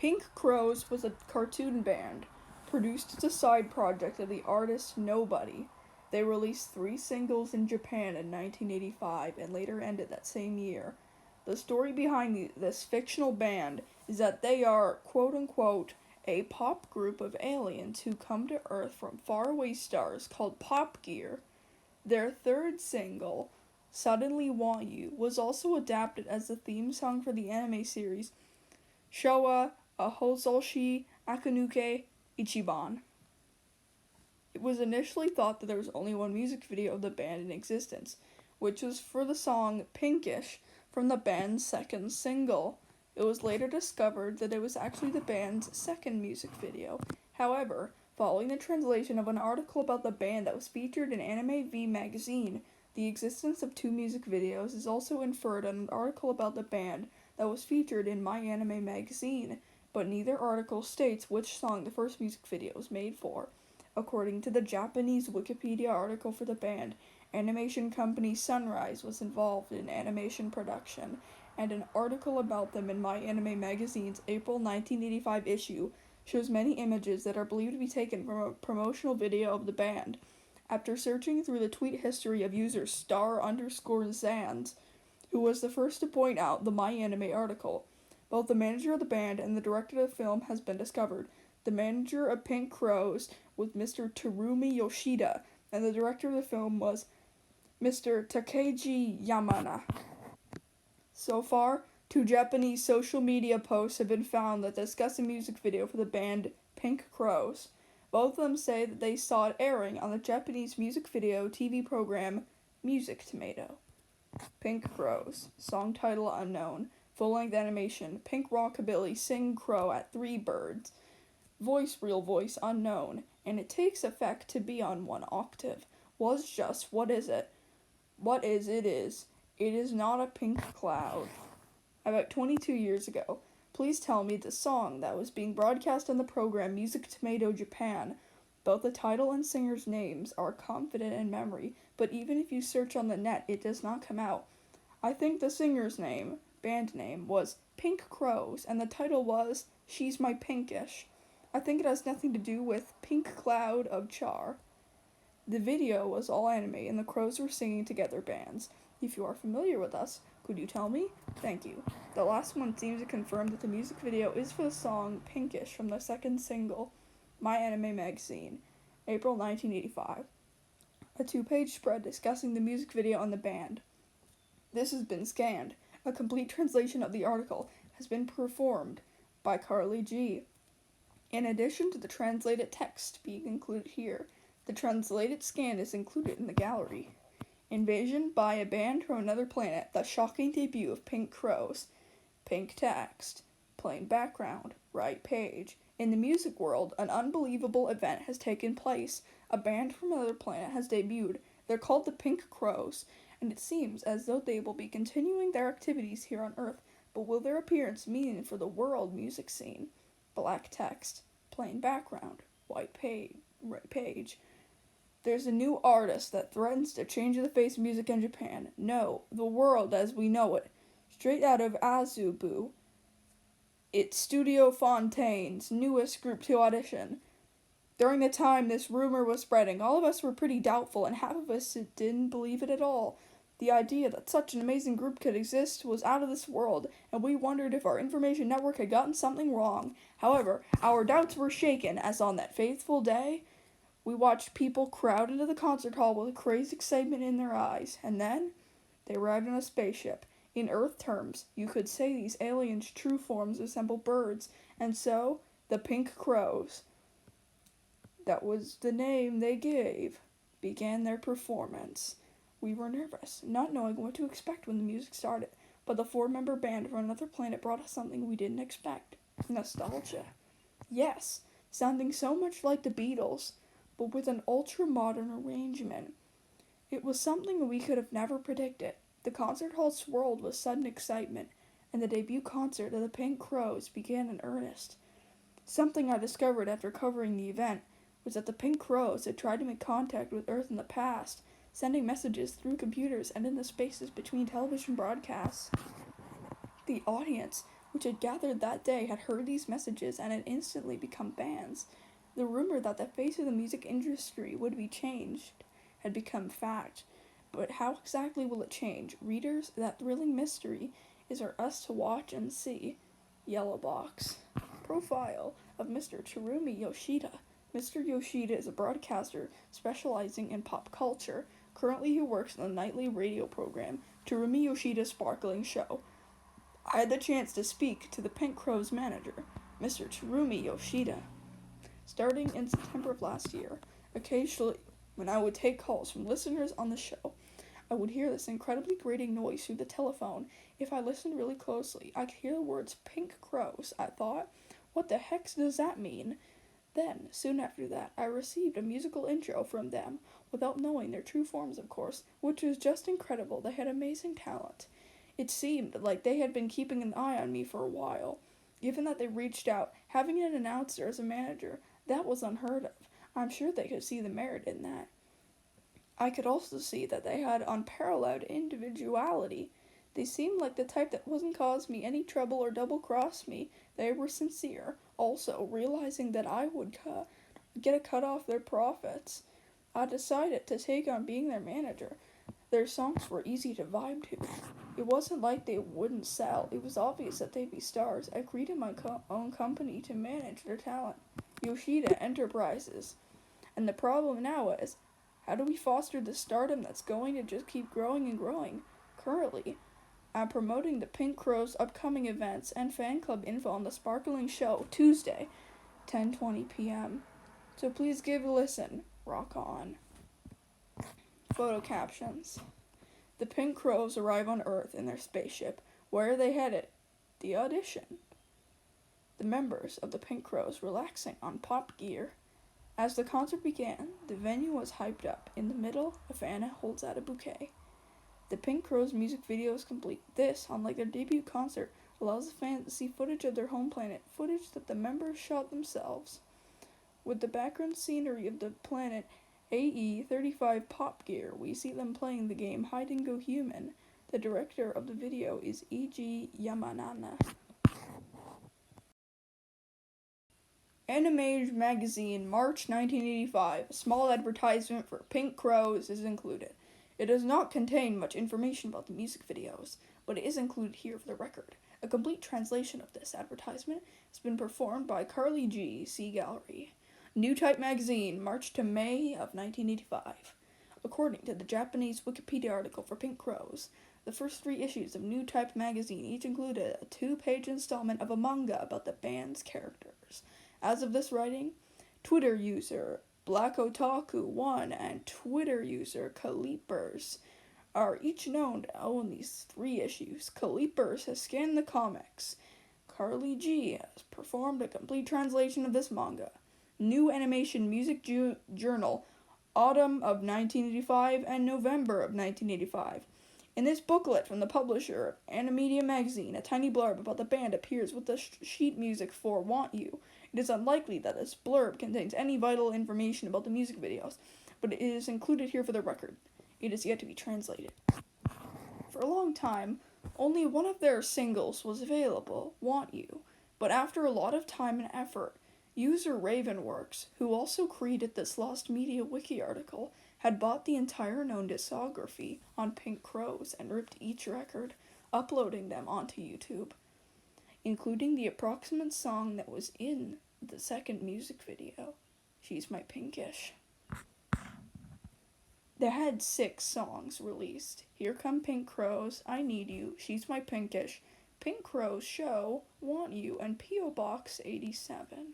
Pink Crows was a cartoon band, produced as a side project of the artist Nobody. They released 3 singles in Japan in 1985 and later ended that same year. The story behind this fictional band is that they are, quote unquote, a pop group of aliens who come to Earth from faraway stars called Pop Gear. Their 3rd single, Suddenly Want You, was also adapted as the theme song for the anime series Showa Ahozoshi Akanuke Ichiban. It was initially thought that there was only one music video of the band in existence, which was for the song Pinkish from the band's 2nd single. It was later discovered that it was actually the band's 2nd music video. However, following the translation of an article about the band that was featured in Anime V magazine, the existence of 2 music videos is also inferred in an article about the band that was featured in My Anime magazine, but neither article states which song the first music video was made for. According to the Japanese Wikipedia article for the band, animation company Sunrise was involved in animation production, and an article about them in My Anime magazine's April 1985 issue shows many images that are believed to be taken from a promotional video of the band. After searching through the tweet history of user star_Zans, who was the first to point out the My Anime article, both the manager of the band and the director of the film has been discovered. The manager of Pink Crows was Mr. Terumi Yoshida, and the director of the film was Mr. Takeji Yamana. So far, 2 Japanese social media posts have been found that discuss a music video for the band Pink Crows. Both of them say that they saw it airing on the Japanese music video TV program Music Tomato. Pink Crows, song title unknown, full-length animation, Pink Rockabilly Sing Crow at 3 birds, voice real voice unknown, and it takes effect to be on 1 octave. Was just, what is it? What is it is. It is not a pink cloud. About 22 years ago, please tell me the song that was being broadcast on the program Music Tomato Japan. Both the title and singer's names are confident in memory, but even if you search on the net, it does not come out. I think the singer's band name, was Pink Crows, and the title was She's My Pinkish. I think it has nothing to do with Pink Cloud of Char. The video was all anime, and the Crows were singing together bands. If you are familiar with us, could you tell me? Thank you. The last one seems to confirm that the music video is for the song Pinkish from the 2nd single, My Anime Magazine, April 1985. A 2-page spread discussing the music video and the band. This has been scanned. A complete translation of the article has been performed by Carly G. In addition to the translated text being included here, the translated scan is included in the gallery. Invasion by a band from another planet, the shocking debut of Pink Crows. Pink text, plain background, right page. In the music world, an unbelievable event has taken place. A band from another planet has debuted. They're called the Pink Crows, and it seems as though they will be continuing their activities here on Earth, but will their appearance mean for the world music scene? Black text, plain background, right page. There's a new artist that threatens to change the face of music in Japan. No, the world as we know it. Straight out of Azubu. It's Studio Fontaine's newest group to audition. During the time this rumor was spreading, all of us were pretty doubtful, and half of us didn't believe it at all. The idea that such an amazing group could exist was out of this world, and we wondered if our information network had gotten something wrong. However, our doubts were shaken, as on that fateful day, we watched people crowd into the concert hall with crazy excitement in their eyes, and then they arrived on a spaceship. In Earth terms, you could say these aliens' true forms resemble birds, and so, the Pink Crows, that was the name they gave, began their performance. We were nervous, not knowing what to expect when the music started, but the 4-member band from another planet brought us something we didn't expect. Nostalgia. Yes, sounding so much like the Beatles, but with an ultra-modern arrangement. It was something we could have never predicted. The concert hall swirled with sudden excitement, and the debut concert of the Pink Crows began in earnest. Something I discovered after covering the event was that the Pink Crows had tried to make contact with Earth in the past, sending messages through computers and in the spaces between television broadcasts. The audience which had gathered that day, had heard these messages and had instantly become bands. The rumor that the face of the music industry would be changed had become fact. But how exactly will it change? Readers, that thrilling mystery is for us to watch and see. Yellow Box. Profile of Mr. Terumi Yoshida. Mr. Yoshida is a broadcaster specializing in pop culture. Currently he works on the nightly radio program Terumi Yoshida's Sparkling Show. I had the chance to speak to the Pink Crow's manager, Mr. Terumi Yoshida. Starting in September of last year, occasionally when I would take calls from listeners on the show, I would hear this incredibly grating noise through the telephone. If I listened really closely, I could hear the words Pink Crows. I thought, what the heck does that mean? Then, soon after that, I received a musical intro from them, without knowing their true forms, of course, which was just incredible. They had amazing talent. It seemed like they had been keeping an eye on me for a while. Given that they reached out, having an announcer as a manager, that was unheard of. I'm sure they could see the merit in that. I could also see that they had unparalleled individuality. They seemed like the type that wouldn't cause me any trouble or double-cross me. They were sincere. Also, realizing that I would get a cut off their profits, I decided to take on being their manager. Their songs were easy to vibe to. It wasn't like they wouldn't sell. It was obvious that they'd be stars. I created my own company to manage their talent, Yoshida Enterprises. And the problem now is, how do we foster the stardom that's going to just keep growing and growing? Currently, I'm promoting the Pink Crow's upcoming events and fan club info on the Sparkling Show, Tuesday, 10:20 p.m. So please give a listen. Rock on. Photo captions. The Pink Crows arrive on Earth in their spaceship. Where are they headed? The audition. The members of the Pink Crows relaxing on pop gear. As the concert began, the venue was hyped up. In the middle, a fan holds out a bouquet. The Pink Crow's music video is complete. This, unlike their debut concert, allows the fans to see footage of their home planet, footage that the members shot themselves. With the background scenery of the planet AE-35 Pop Gear, we see them playing the game Hide and Go Human. The director of the video is E.G. Yamanana. Anime Magazine, March 1985. A small advertisement for Pink Crows is included. It does not contain much information about the music videos, but it is included here for the record. A complete translation of this advertisement has been performed by Carly G. See Gallery. New Type Magazine, March to May of 1985. According to the Japanese Wikipedia article for Pink Crows, the first 3 issues of New Type Magazine each included a 2-page installment of a manga about the band's characters. As of this writing, Twitter user BlackOtaku1 and Twitter user Calipers are each known to own these 3 issues. Calipers has scanned the comics. Carly G has performed a complete translation of this manga. New Animation Music Journal, Autumn of 1985 and November of 1985. In this booklet from the publisher of Animedia Magazine, a tiny blurb about the band appears with the sheet music for Want You. It is unlikely that this blurb contains any vital information about the music videos, but it is included here for the record. It is yet to be translated. For a long time, only one of their singles was available, Want You, but after a lot of time and effort, user Ravenworks, who also created this Lost Media Wiki article, had bought the entire known discography on Pink Crows and ripped each record, uploading them onto YouTube, including the approximate song that was in the second music video, She's My Pinkish. They had 6 songs released. Here Come Pink Crows, I Need You, She's My Pinkish, Pink Crows Show, Want You, and P.O. Box 87.